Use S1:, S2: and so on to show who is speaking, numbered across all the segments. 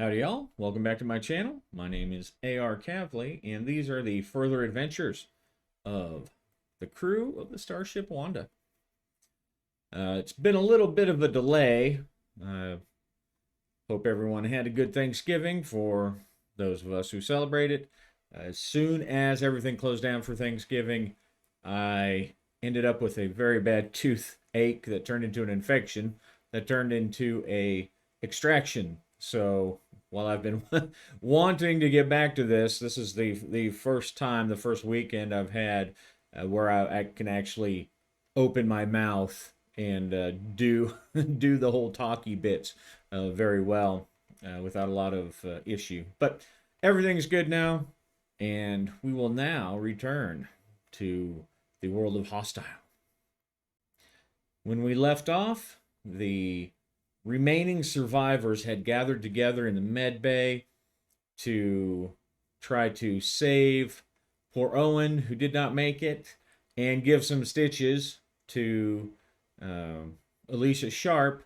S1: Howdy y'all, welcome back to my channel. My name is AR Kavli, and these are the further adventures of the crew of the Starship Wanda. It's been a little bit of a delay. Hope everyone had a good Thanksgiving for those of us who celebrate it. As soon as everything closed down for Thanksgiving, I ended up with a very bad toothache that turned into an infection that turned into a extraction. So while I've been wanting to get back to this is the first time, the first weekend I've had where I can actually open my mouth and do do the whole talky bits very well without a lot of issue. But everything's good now, and we will now return to the world of Hostile. When we left off, the remaining survivors had gathered together in the med bay to try to save poor Owen, who did not make it, and give some stitches to Alicia Sharp,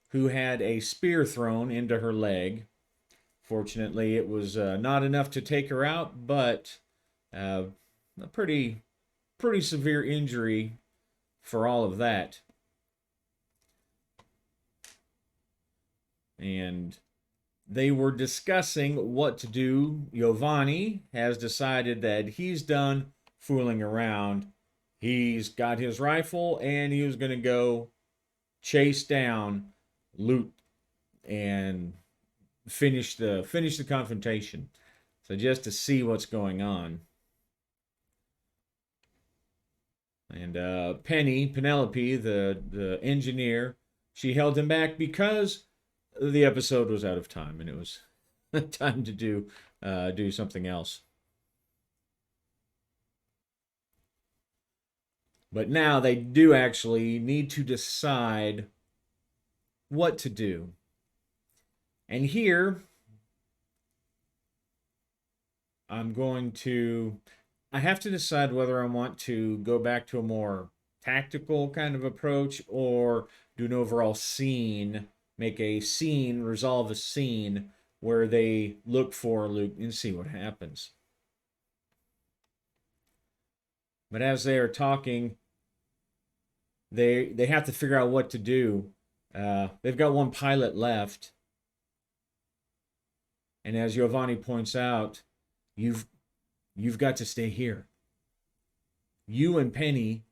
S1: who had a spear thrown into her leg. Fortunately, it was not enough to take her out, but a pretty severe injury for all of that. And they were discussing what to do. Giovanni has decided that he's done fooling around. He's got his rifle and he was going to go chase down Lute and finish the confrontation. So just to see what's going on. And Penelope, the engineer, she held him back because the episode was out of time and it was time to do something else. But now they do actually need to decide what to do. And here I have to decide whether I want to go back to a more tactical kind of approach or do an overall scene, resolve a scene where they look for Luke and see what happens. But as they are talking, they have to figure out what to do. They've got one pilot left. And as Giovanni points out, you've got to stay here. You and Penny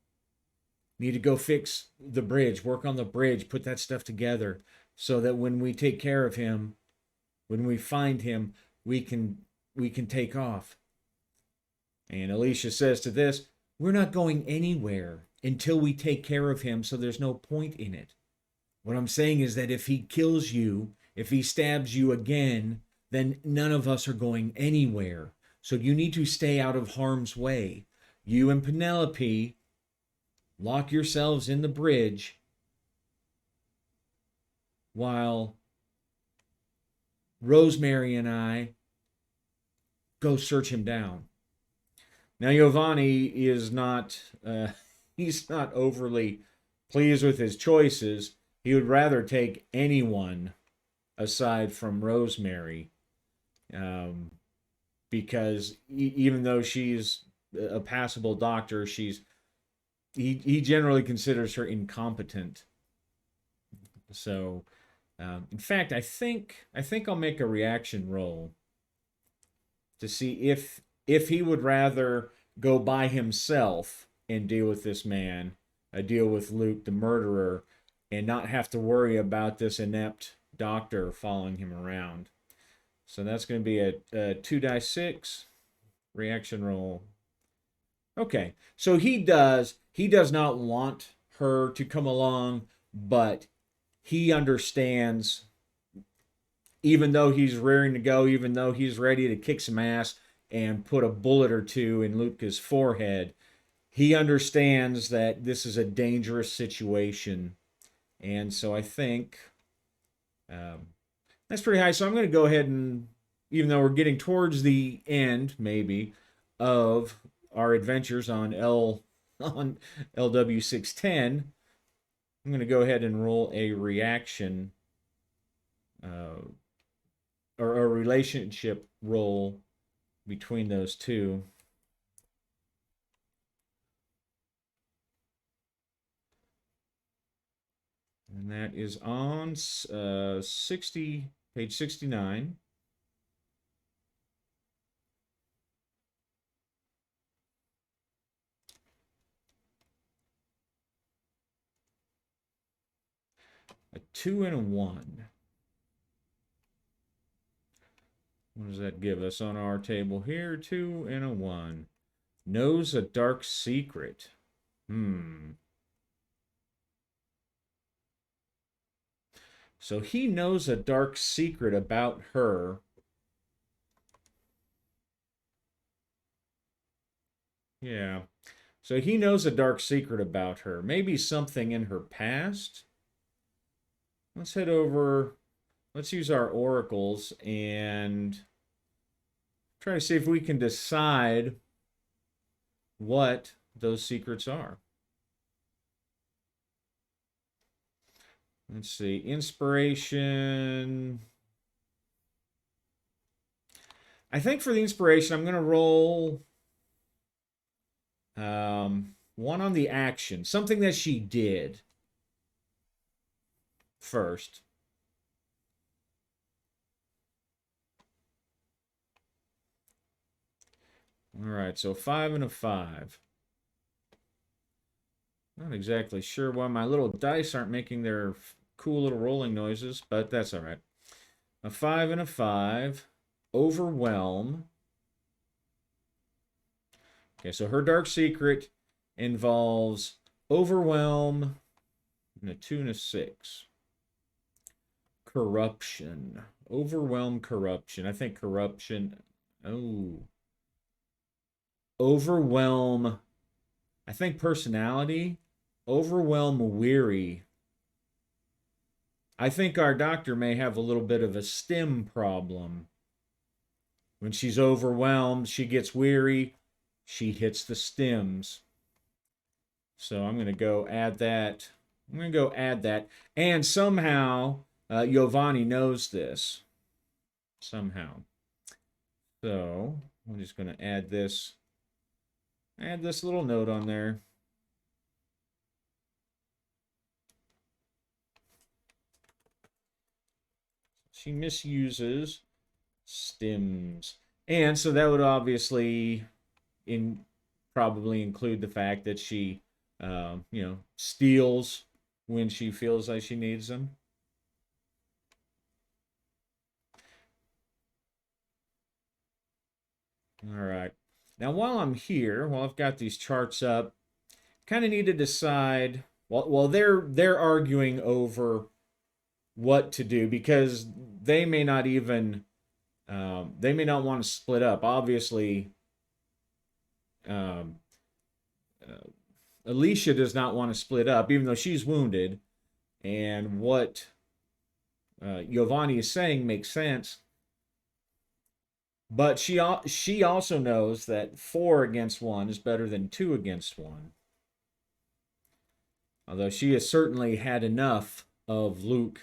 S1: need to go fix the bridge, work on the bridge, put that stuff together so that when we take care of him, when we find him, we can take off. And Alicia says to this, we're not going anywhere until we take care of him, so there's no point in it. What I'm saying is that if he kills you, if he stabs you again, then none of us are going anywhere. So you need to stay out of harm's way. You and Penelope lock yourselves in the bridge while Rosemary and I go search him down. Now Giovanni is not he's not overly pleased with his choices. He would rather take anyone aside from Rosemary, because even though she's a passable doctor, he generally considers her incompetent. So, in fact, I think I'll make a reaction roll to see if he would rather go by himself and deal with this man, deal with Luke, the murderer, and not have to worry about this inept doctor following him around. So that's going to be a 2d6 reaction roll. Okay, so he does not want her to come along, but he understands, even though he's raring to go, even though he's ready to kick some ass and put a bullet or two in Luca's forehead, he understands that this is a dangerous situation. And so I think that's pretty high. So I'm going to go ahead and, even though we're getting towards the end, maybe, of our adventures on LW610, I'm going to go ahead and roll a reaction or a relationship role between those two. And that is on 60, page 69. A 2 and a 1. What does that give us on our table here? 2 and a 1. Knows a dark secret. So he knows a dark secret about her. Yeah. So he knows a dark secret about her. Maybe something in her past. Let's head over. Let's use our oracles and try to see if we can decide what those secrets are. Let's see. Inspiration. I think for the inspiration, I'm going to roll one on the action. Something that she did first. All right, so 5 and a 5. Not exactly sure why my little dice aren't making their cool little rolling noises, but that's all right. A 5 and a 5. Overwhelm. Okay, so her dark secret involves overwhelm and a 2 and a 6. Corruption. Overwhelm corruption. I think corruption. Oh. Overwhelm. I think personality. Overwhelm weary. I think our doctor may have a little bit of a stim problem. When she's overwhelmed, she gets weary, she hits the stims. So I'm going to go add that. I'm going to go add that. And somehow, Giovanni knows this. Somehow. So I'm just going to add this little note on there. She misuses stims. And so that would obviously probably include the fact that she, steals when she feels like she needs them. All right. Now, while I'm here, while I've got these charts up, kind of need to decide. Well, they're arguing over what to do because they may not even they may not want to split up. Obviously, Alicia does not want to split up, even though she's wounded. And what Giovanni is saying makes sense. But she also knows that 4 against 1 is better than 2 against 1. Although she has certainly had enough of Luke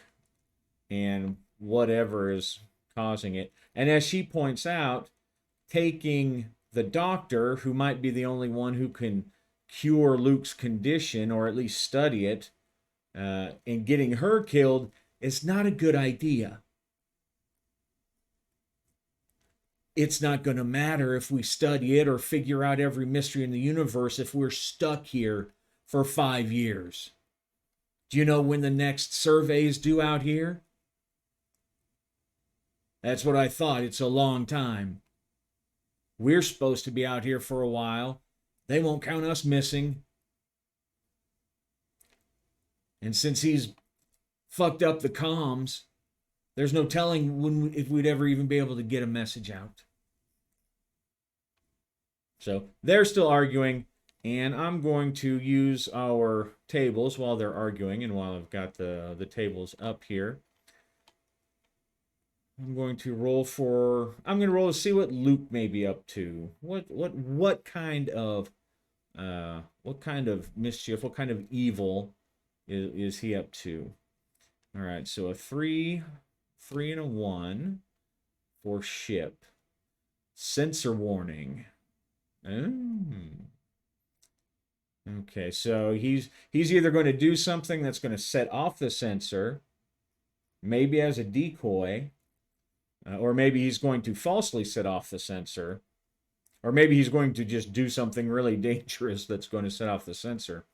S1: and whatever is causing it. And as she points out, taking the doctor, who might be the only one who can cure Luke's condition or at least study it, and getting her killed is not a good idea. It's not going to matter if we study it or figure out every mystery in the universe if we're stuck here for 5 years. Do you know when the next survey is due out here? That's what I thought. It's a long time. We're supposed to be out here for a while. They won't count us missing. And since he's fucked up the comms, there's no telling if we'd ever even be able to get a message out. So they're still arguing, and I'm going to use our tables while they're arguing and while I've got the tables up here. I'm going to roll to see what Luke may be up to. What kind of mischief, what kind of evil is he up to? All right, so a 3 and a 1. or ship. Sensor warning. Okay, so he's either going to do something that's going to set off the sensor, maybe as a decoy, or maybe he's going to falsely set off the sensor, or maybe he's going to just do something really dangerous that's going to set off the sensor.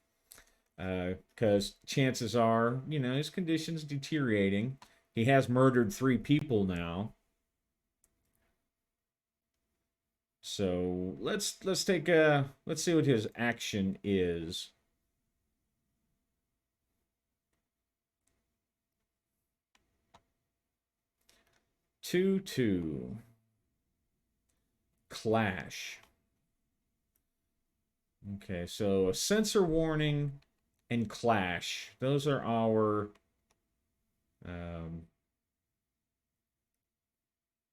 S1: Because chances are, his condition's deteriorating. He has murdered 3 people now. So let's see what his action is. Two. Clash. Okay, so a sensor warning and clash. Those are our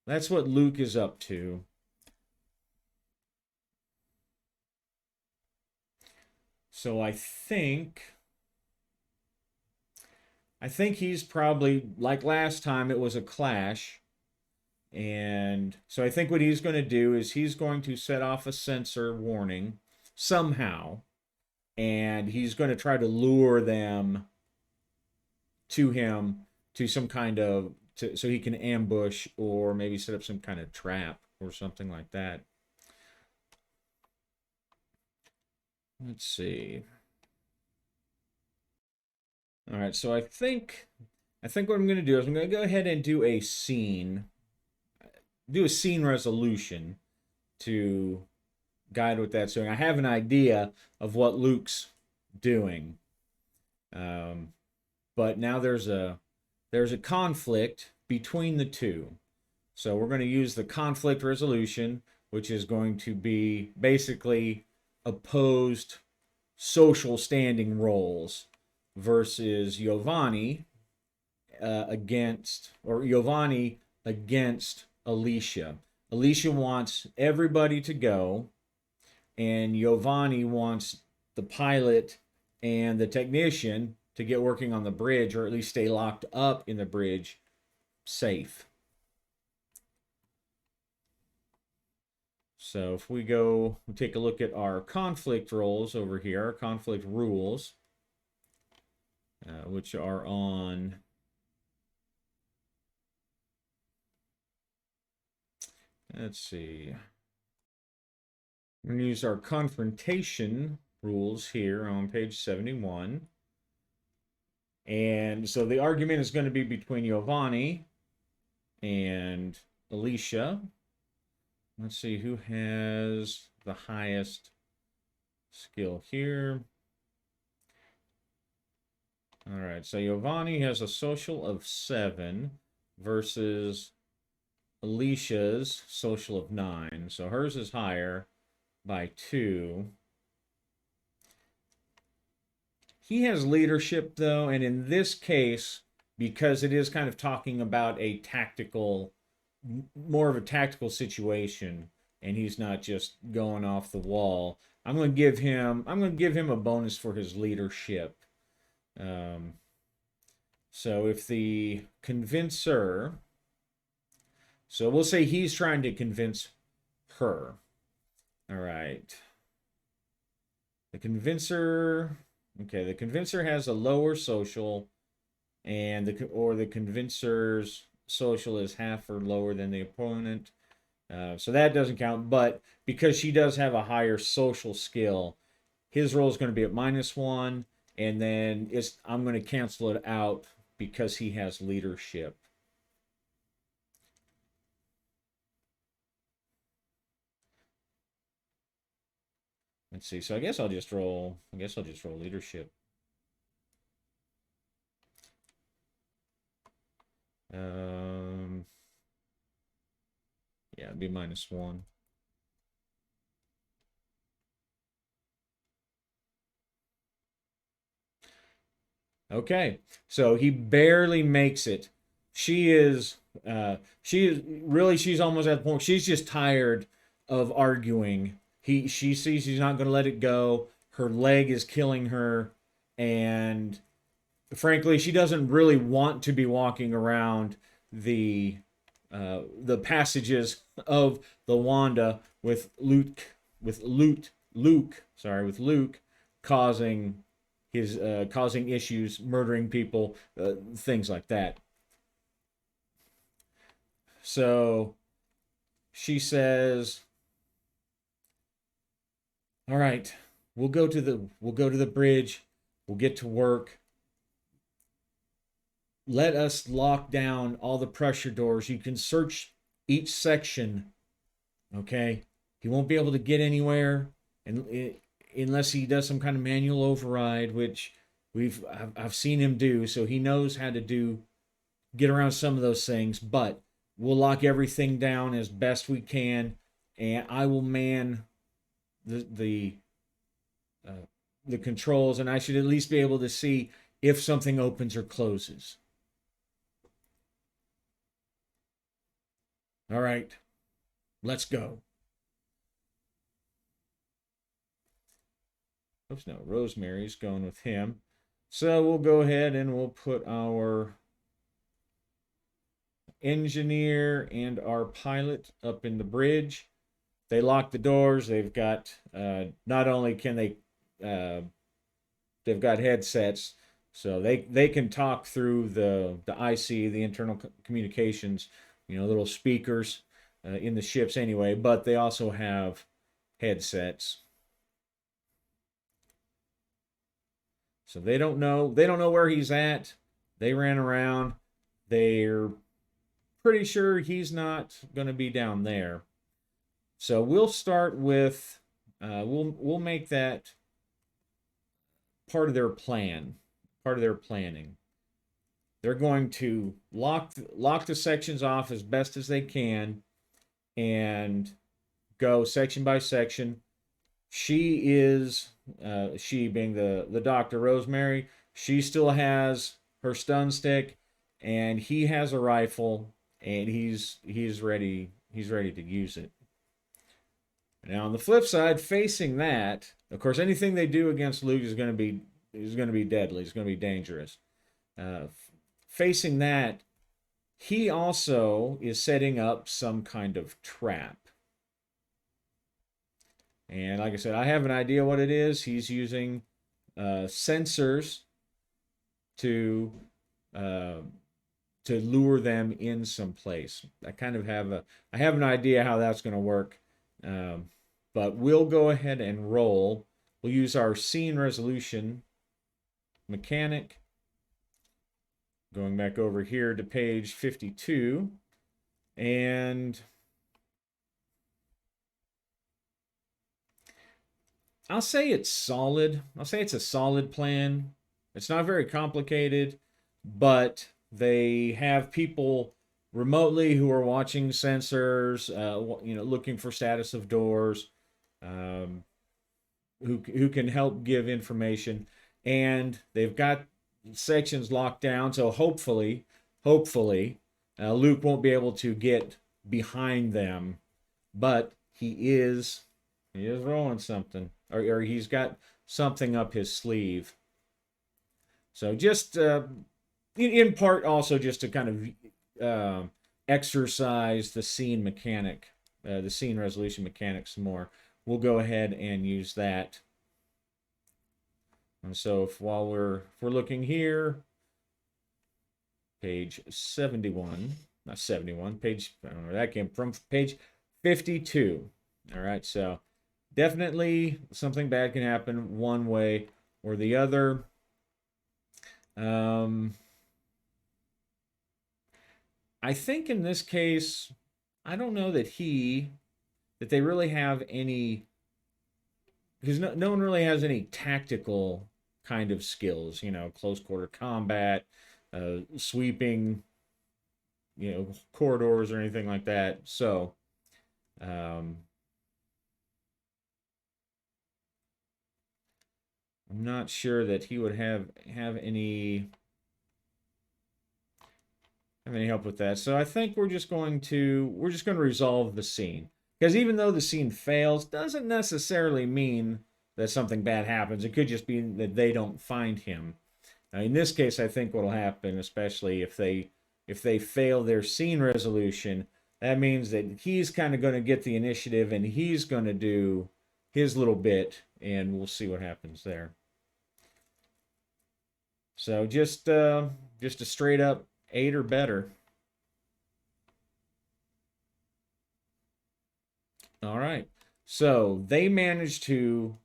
S1: that's what Luke is up to. So I think he's probably, like last time, it was a clash. And so I think what he's going to do is he's going to set off a sensor warning somehow. And he's going to try to lure them to him to some kind of, so he can ambush or maybe set up some kind of trap or something like that. Let's see. All right, so I think what I'm going to do is I'm going to go ahead and do a scene resolution to guide what that's doing. I have an idea of what Luke's doing, but now there's a conflict between the two. So we're going to use the conflict resolution, which is going to be basically opposed social standing roles versus Giovanni against Alicia. Alicia wants everybody to go, and Giovanni wants the pilot and the technician to get working on the bridge, or at least stay locked up in the bridge safe. So if we take a look at our conflict roles over here, our conflict rules, which are on, let's see, we're going to use our confrontation rules here on page 71. And so the argument is going to be between Giovanni and Alicia. Let's see who has the highest skill here. All right, so Giovanni has a social of 7 versus Alicia's social of 9. So hers is higher by 2. He has leadership, though, and in this case, because it is kind of talking about more of a tactical situation, and he's not just going off the wall, I'm going to give him a bonus for his leadership. So if the convincer, so we'll say he's trying to convince her. All right. The convincer has a lower social, and the convincer's social is half or lower than the opponent. So that doesn't count, but because she does have a higher social skill, his roll is going to be at -1, and then I'm going to cancel it out because he has leadership. Let's see. So I guess I'll just roll leadership. Yeah, it'd be -1. Okay, so he barely makes it. She's almost at the point. She's just tired of arguing. She sees he's not going to let it go. Her leg is killing her, and frankly, she doesn't really want to be walking around the the passages of the Wanda with Luke causing causing issues, murdering people, things like that. So she says, "All right, we'll go to the bridge. We'll get to work. Let us lock down all the pressure doors. You can search each section, okay? He won't be able to get anywhere unless he does some kind of manual override, which I've seen him do, so he knows how to get around some of those things, but we'll lock everything down as best we can, and I will man the the controls, and I should at least be able to see if something opens or closes." All right, let's go. Oops, no, Rosemary's going with him. So we'll go ahead and we'll put our engineer and our pilot up in the bridge. They lock the doors. They've got not only can they've got headsets, so they can talk through the IC, the internal communications, little speakers in the ships anyway, but they also have headsets. So they don't know where he's at. They ran around. They're pretty sure he's not going to be down there. So we'll start with we'll make that part of their plan, part of their planning. They're going to lock the sections off as best as they can and go section by section. She being the doctor, Rosemary, she still has her stun stick, and he has a rifle, and he's ready to use it. Now on the flip side, facing that, of course, anything they do against Luke is going to be deadly. It's going to be dangerous. Facing that, he also is setting up some kind of trap. And like I said, I have an idea what it is. He's using sensors to lure them in someplace. I have an idea how that's going to work. But we'll go ahead and roll. We'll use our scene resolution mechanic. Going back over here to page 52. And I'll say it's solid. I'll say it's a solid plan. It's not very complicated, but they have people remotely who are watching sensors, looking for status of doors, who can help give information, and they've got sections locked down. So hopefully, Luke won't be able to get behind them, but he is rolling something, or he's got something up his sleeve. So just in part also just to kind of exercise the scene mechanic, the scene resolution mechanic some more. We'll go ahead and use that. And so if we're looking here, page 71, not 71, page, I don't know where that came from, page 52. All right, so definitely something bad can happen one way or the other. I think in this case, I don't know that they really have any, because no one really has any tactical kind of skills, close quarter combat, sweeping, corridors or anything like that. So, I'm not sure that he would have any help with that. So I think we're just going to resolve the scene, because even though the scene fails, doesn't necessarily mean that something bad happens. It could just be that they don't find him. Now, in this case, I think what'll happen, especially if they if they fail their scene resolution, that means that he's kind of going to get the initiative and he's going to do his little bit, and we'll see what happens there. So just a straight up 8 or better. All right. So they managed to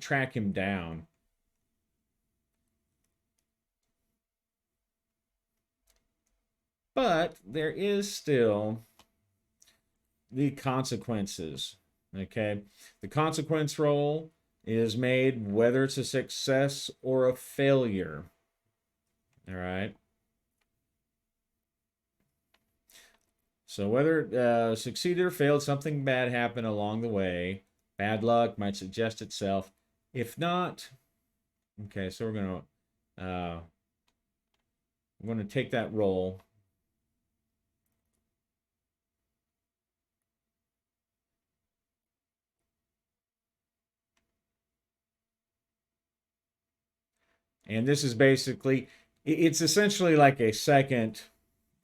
S1: track him down. But there is still the consequences. Okay. The consequence roll is made whether it's a success or a failure. All right. So whether succeeded or failed, something bad happened along the way. Bad luck might suggest itself. If not, okay, so we're gonna take that roll. And this is basically, it's essentially like a second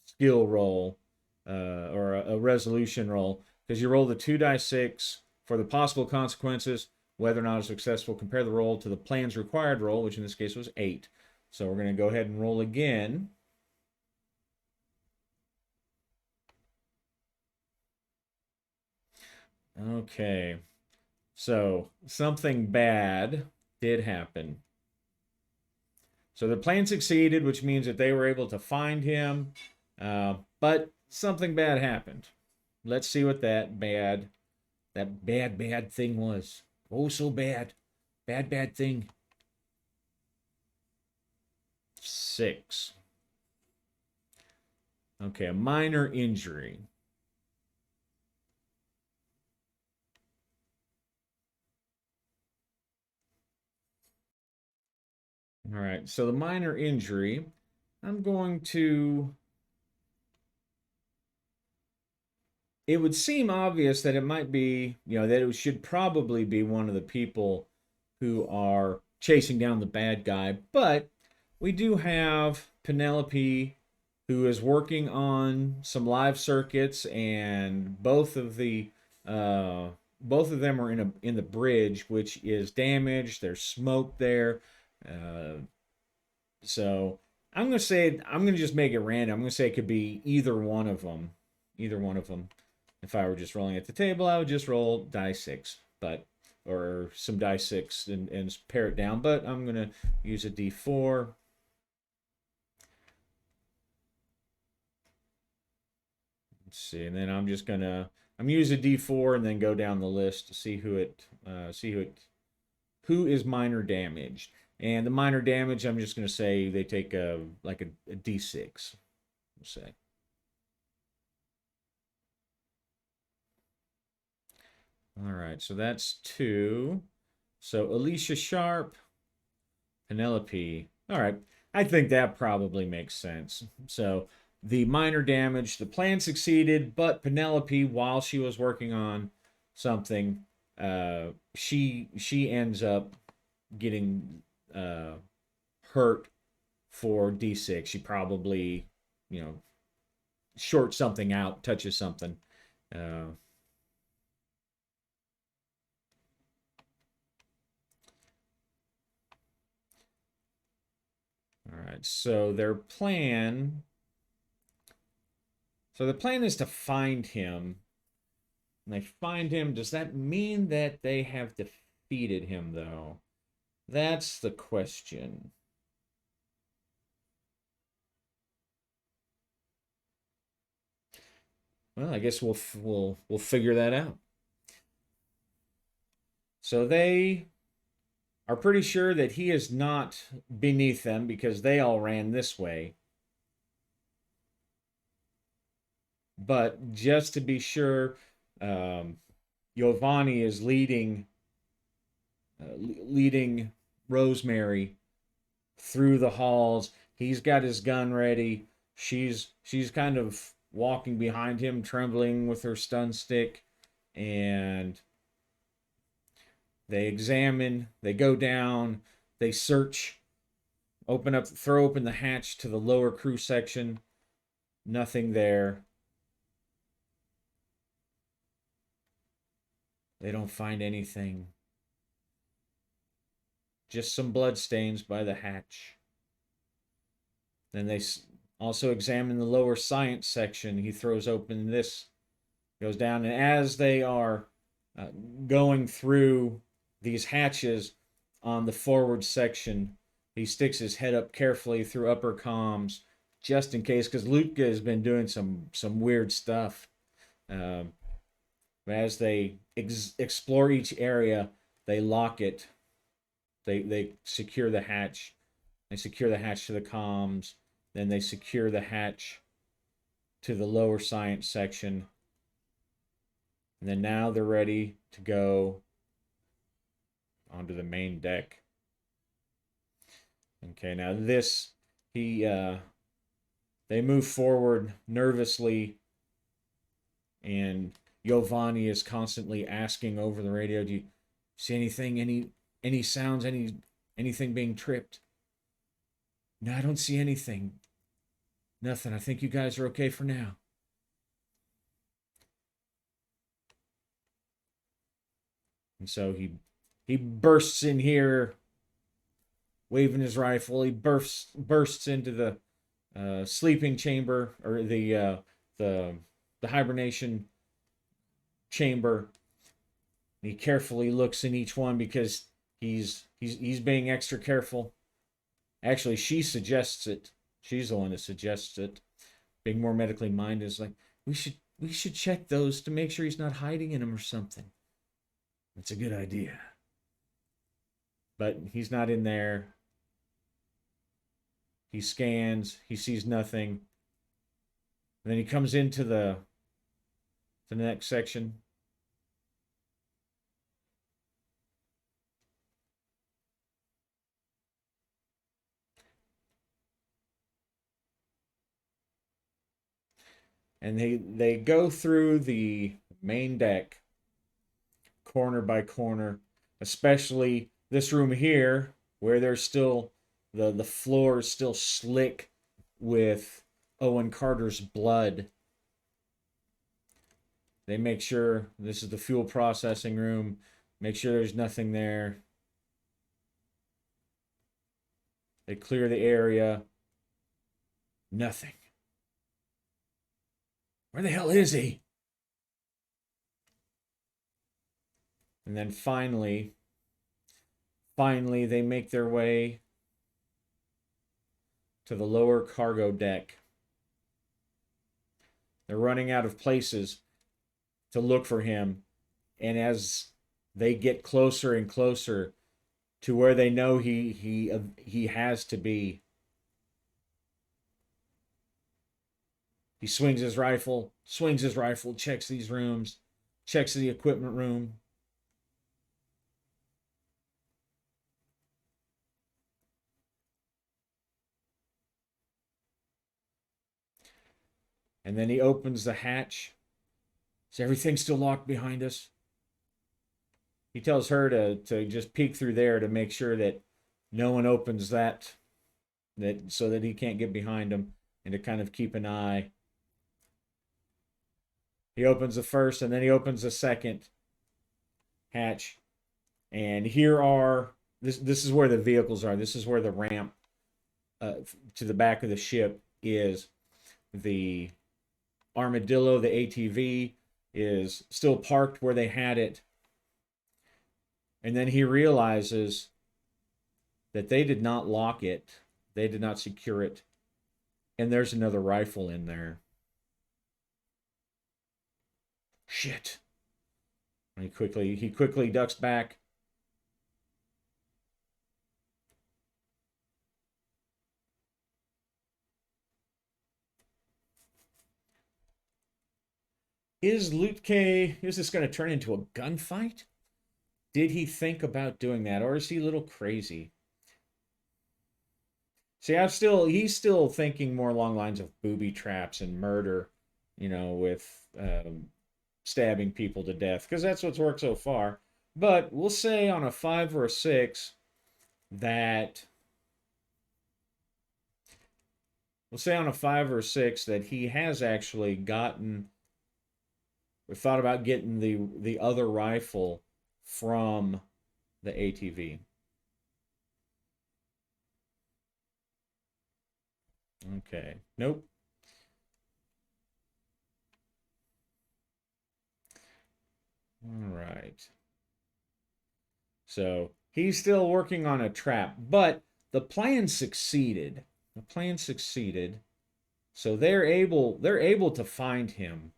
S1: skill roll or a resolution roll, because you roll the 2d6 for the possible consequences, whether or not it's successful. Compare the roll to the plan's required roll, which in this case was 8. So we're going to go ahead and roll again. Okay. So something bad did happen. So the plan succeeded, which means that they were able to find him, but something bad happened. Let's see what that bad thing was. Oh, so bad. Bad thing. 6. Okay, a minor injury. All right, so the minor injury, I'm going to. It would seem obvious that it might be, that it should probably be one of the people who are chasing down the bad guy, but we do have Penelope who is working on some live circuits, and both of them are in the bridge, which is damaged. There's smoke there. Uh, so I'm gonna just make it random. I'm gonna say it could be either one of them. Either one of them. If I were just rolling at the table, I would just roll die 6, or some die 6 and pare it down. But I'm gonna use a d4. Let's see, and then I'm use a d4 and then go down the list to see who is minor damaged. And the minor damage, I'm just gonna say they take a d6. We'll say. All right, so that's 2. So Alicia Sharp, Penelope. All right, I think that probably makes sense. So the minor damage, the plan succeeded, but Penelope, while she was working on something, she ends up getting hurt for D6. She probably, shorts something out, touches something. All right, so their plan. So the plan is to find him. And they find him. Does that mean that they have defeated him, though? That's the question. Well, I guess we'll figure that out. So they are pretty sure that he is not beneath them because they all ran this way. But just to be sure, Giovanni is leading Rosemary through the halls. He's got his gun ready. She's kind of walking behind him, trembling with her stun stick, and they go down, they search, throw open the hatch to the lower crew section, Nothing there. They don't find anything. Just some blood stains by the hatch. Then they also examine the lower science section. He throws open this, goes down, and as they are uh, going through these hatches on the forward section, he sticks his head up carefully through upper comms, just in case, because Lutka has been doing some weird stuff. Um, as they explore each area, they lock it. They secure the hatch. They secure the hatch to the comms. Then they secure the hatch to the lower science section. And then now they're ready to go onto the main deck. Okay, now this, they move forward nervously, and Giovanni is constantly asking over the radio, "Do you see anything? Any sounds? Anything being tripped?" "No, I don't see anything. Nothing. I think you guys are okay for now." And so he bursts in here, waving his rifle. He bursts into the sleeping chamber, or the hibernation chamber. He carefully looks in each one because he's being extra careful. Actually, she suggests it. She's the one that suggests it. Being more medically minded is like, we should check those to make sure he's not hiding in them or something. It's a good idea. But he's not in there. He scans. He sees nothing. And then he comes into the next section. And they go through the main deck, corner by corner, especially this room here, where there's still the floor is still slick with Owen Carter's blood. They make sure this is the fuel processing room, make sure there's nothing there. They clear the area. Nothing. Where the hell is he? And then finally, they make their way to the lower cargo deck. They're running out of places to look for him. And as they get closer and closer to where they know he has to be, he swings his rifle, checks these rooms, checks the equipment room. And then he opens the hatch. Is everything still locked behind us? He tells her to just peek through there to make sure that no one opens that so that he can't get behind him, and to kind of keep an eye. He opens the first, and then he opens the second hatch. And here are, this is where the vehicles are. This is where the ramp to the back of the ship is. The Armadillo, the ATV, is still parked where they had it. And then he realizes that they did not lock it. They did not secure it. And there's another rifle in there. Shit. And he quickly ducks back. Is this going to turn into a gunfight? Did he think about doing that, or is he a little crazy? See, he's still thinking more along lines of booby traps and murder, with stabbing people to death, because that's what's worked so far. But we'll say on a 5 or a 6 that we'll say on a 5 or 6 that he has actually gotten or thought about getting the other rifle from the ATV. Okay. Nope. All right. So he's still working on a trap, but the plan succeeded. The plan succeeded. So they're able to find him.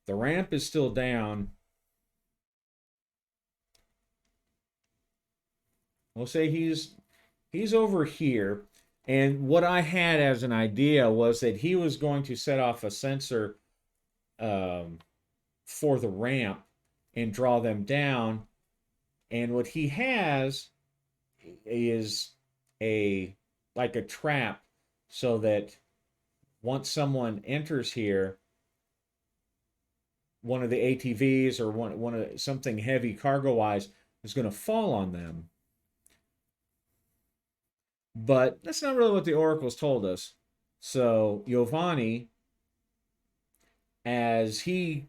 S1: The ramp is still down. We'll say he's over here. And what I had as an idea was that he was going to set off a sensor um, for the ramp and draw them down. And what he has is a like a trap so that once someone enters here, one of the ATVs or one of something heavy cargo wise is going to fall on them. But that's not really what the oracles told us. So Giovanni, as he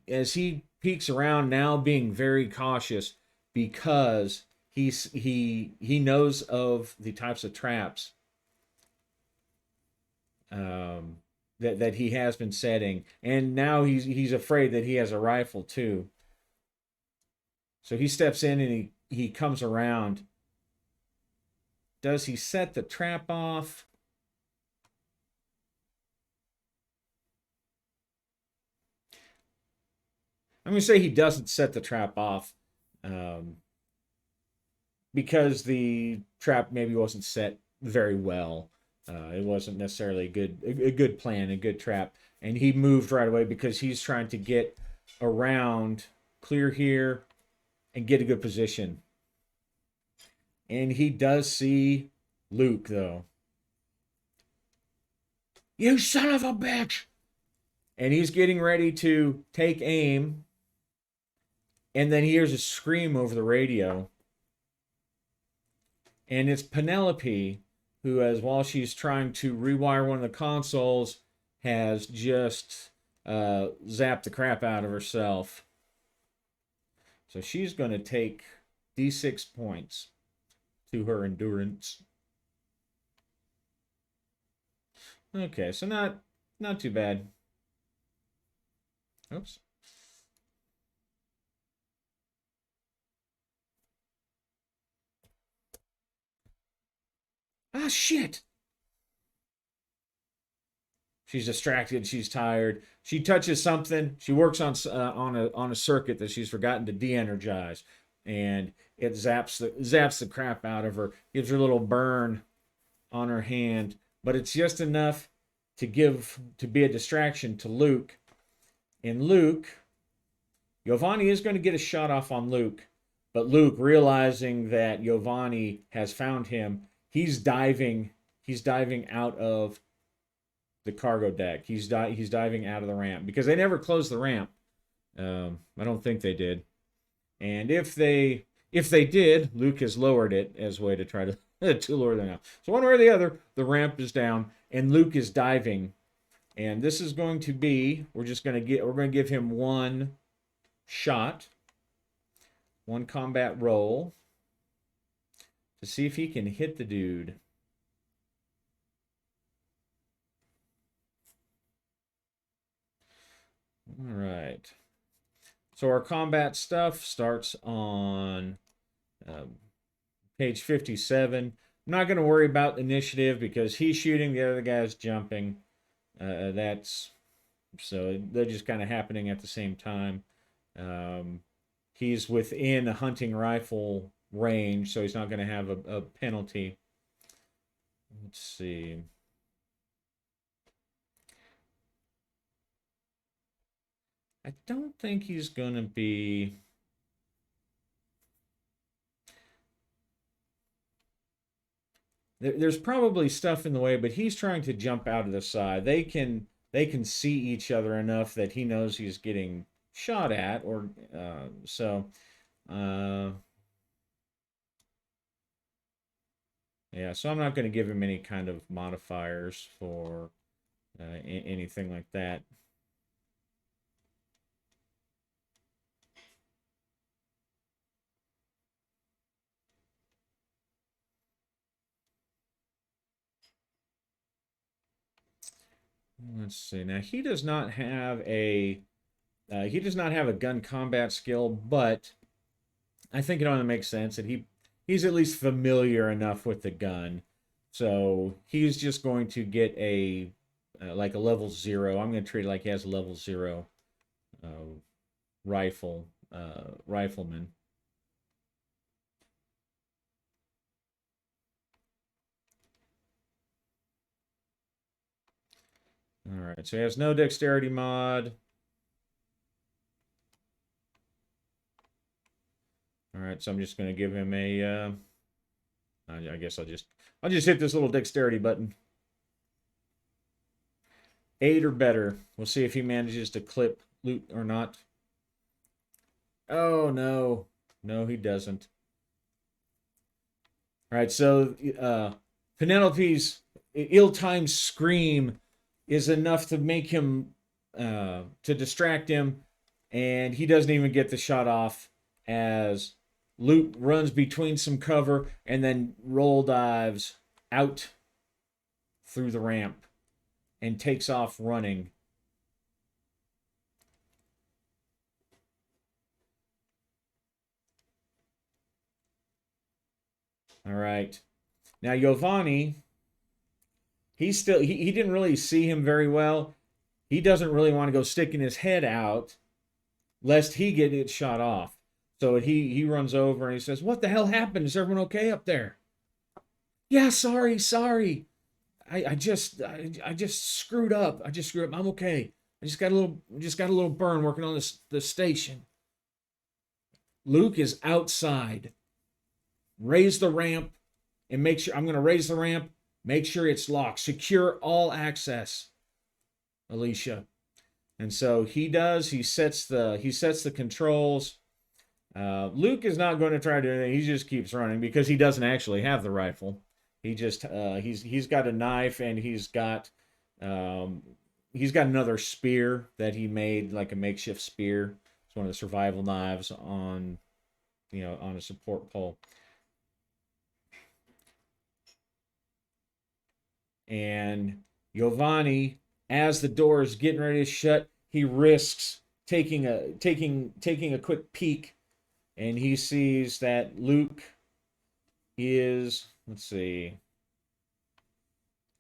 S1: peeks around now, being very cautious because he knows of the types of traps um, that he has been setting, and now he's afraid that he has a rifle too. So he steps in and he comes around. Does he set the trap off? I'm going to say he doesn't set the trap off um, because the trap maybe wasn't set very well. It wasn't necessarily a good plan, a good trap, and he moved right away because he's trying to get around, clear here, and get a good position. And he does see Luke though. You son of a bitch! And he's getting ready to take aim, and then he hears a scream over the radio, and it's Penelope who has, while she's trying to rewire one of the consoles, has just zapped the crap out of herself. So she's going to take D6 points to her endurance. Okay, so not too bad. Oops. Ah, shit. She's distracted. She's tired. She touches something. She works on a circuit that she's forgotten to de-energize, and it zaps the crap out of her. Gives her a little burn on her hand, but it's just enough to be a distraction to Luke. And Giovanni is going to get a shot off on Luke, but Luke, realizing that Giovanni has found him, he's diving. He's diving out of the cargo deck. He's diving out of the ramp because they never closed the ramp. I don't think they did. And if they did, Luke has lowered it as a way to try to to lure them out. So one way or the other, the ramp is down and Luke is diving. And this is going to be we're going to give him one shot, one combat roll to see if he can hit the dude. All right. So our combat stuff starts on page 57. I'm not going to worry about initiative because he's shooting, the other guy's jumping. That's so they're just kind of happening at the same time. He's within a hunting rifle range, so he's not going to have a penalty. Let's see. I don't think he's going to be. There's probably stuff in the way, but he's trying to jump out of the side. They can see each other enough that he knows he's getting shot at, or so. Uh, yeah, so I'm not going to give him any kind of modifiers for anything like that. Let's see. Now he does not have a gun combat skill, but I think it only makes sense that he's at least familiar enough with the gun. So he's just going to get a like a level 0. I'm going to treat it like he has a level 0 uh, rifleman. All right, so he has no dexterity mod. All right, so I'm just going to give him a. I guess I'll just hit this little dexterity button. 8 or better. We'll see if he manages to clip loot or not. Oh no, no he doesn't. All right, so Penelope's ill-timed scream is enough to make him to distract him, and he doesn't even get the shot off as Luke runs between some cover and then roll dives out through the ramp and takes off running. All right. Now Giovanni, he didn't really see him very well. He doesn't really want to go sticking his head out lest he get it shot off. So he runs over and he says, "What the hell happened? Is everyone okay up there?" "Yeah, sorry. I just screwed up. I just screwed up. I'm okay. I just got a little burn working on the station." Luke is outside. Raise the ramp and make sure I'm going to raise the ramp. Make sure it's locked. Secure all access, Alicia. And so he does. He sets the controls. Luke is not going to try to do anything. He just keeps running because he doesn't actually have the rifle. He just he's got a knife and he's got another spear that he made, like a makeshift spear. It's one of the survival knives on on a support pole. And Giovanni, as the door is getting ready to shut, he risks taking a quick peek, and he sees that Luke is, let's see,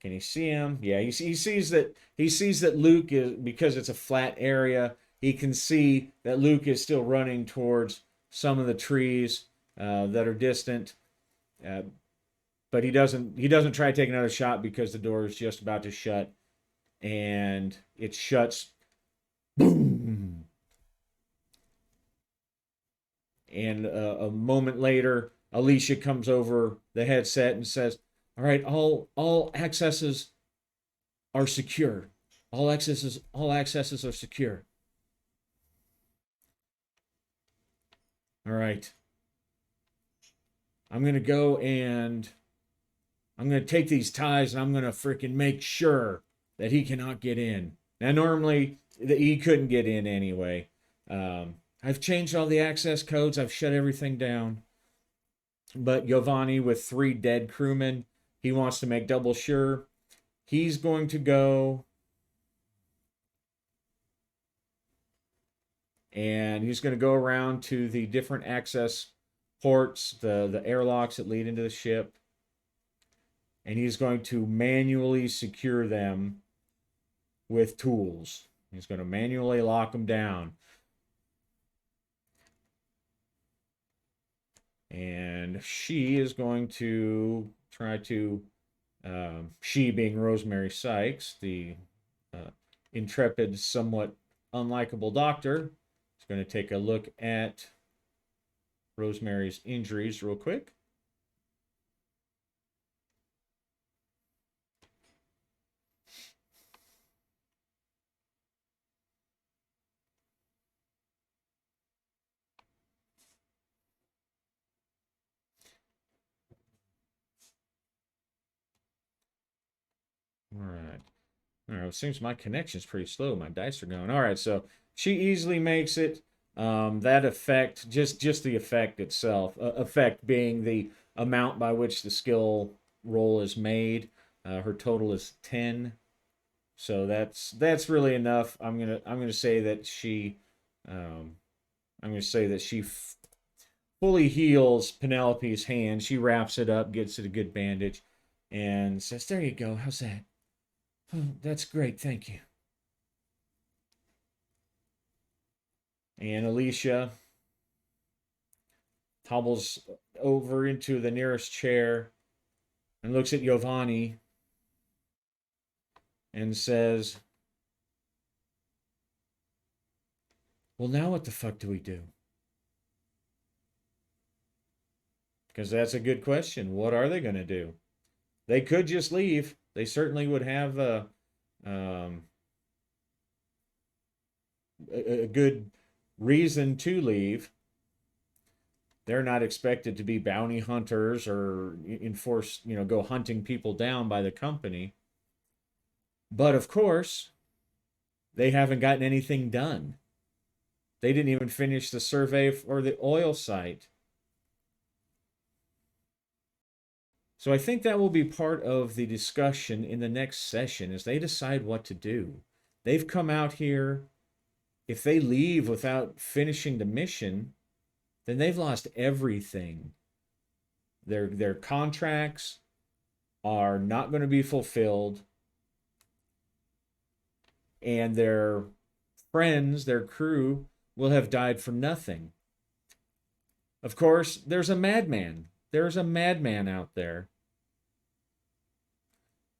S1: can he see him? Yeah, he sees that Luke is, because it's a flat area, he can see that Luke is still running towards some of the trees that are distant. But he doesn't try to take another shot because the door is just about to shut, and it shuts. Boom. And a moment later, Alicia comes over the headset and says, "All right, all accesses are secure. All accesses are secure. All right. I'm gonna go and I'm gonna take these ties and I'm gonna freaking make sure that he cannot get in." Now, normally he couldn't get in anyway. I've changed all the access codes. I've shut everything down. But Giovanni, with 3 dead crewmen, he wants to make double sure. He's going to go and he's going to go around to the different access ports, the airlocks that lead into the ship, and he's going to manually secure them with tools. He's going to manually lock them down. And she is going to try to, she being Rosemary Sykes, the intrepid, somewhat unlikable doctor, is going to take a look at Rosemary's injuries real quick. All right. All right, it seems my connection's pretty slow. My dice are going. All right, so she easily makes it. That effect, just the effect itself, effect being the amount by which the skill roll is made. Her total is 10, so that's really enough. I'm gonna say that um, I'm gonna say that she fully heals Penelope's hand. She wraps it up, gets it a good bandage, and says, "There you go. How's that? Oh, that's great. Thank you." And Alicia hobbles over into the nearest chair and looks at Giovanni and says, "Well, now what the fuck do we do?" Because that's a good question. What are they going to do? They could just leave. They certainly would have um, a good reason to leave. They're not expected to be bounty hunters or enforce, go hunting people down by the company. But of course, they haven't gotten anything done. They didn't even finish the survey for the oil site. So I think that will be part of the discussion in the next session as they decide what to do. They've come out here. If they leave without finishing the mission, then they've lost everything. Their contracts are not going to be fulfilled, and their friends, their crew, will have died for nothing. Of course, there's a madman. There's a madman out there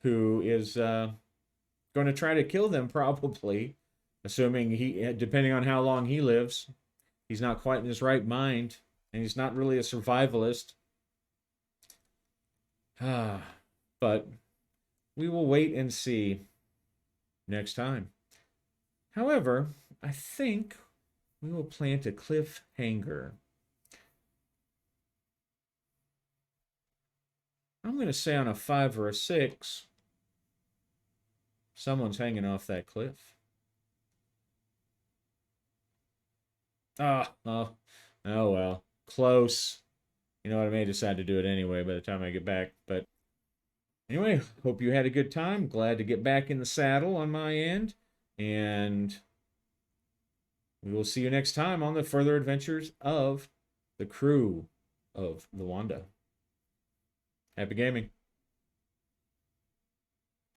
S1: who is going to try to kill them, probably, assuming depending on how long he lives. He's not quite in his right mind, and he's not really a survivalist. But we will wait and see next time. However, I think we will plant a cliffhanger. I'm going to say on a 5 or a 6, someone's hanging off that cliff. Oh well. Close. You know what? I may decide to do it anyway by the time I get back. But anyway, hope you had a good time. Glad to get back in the saddle on my end. And we will see you next time on the further adventures of the crew of the Wanda. Happy gaming.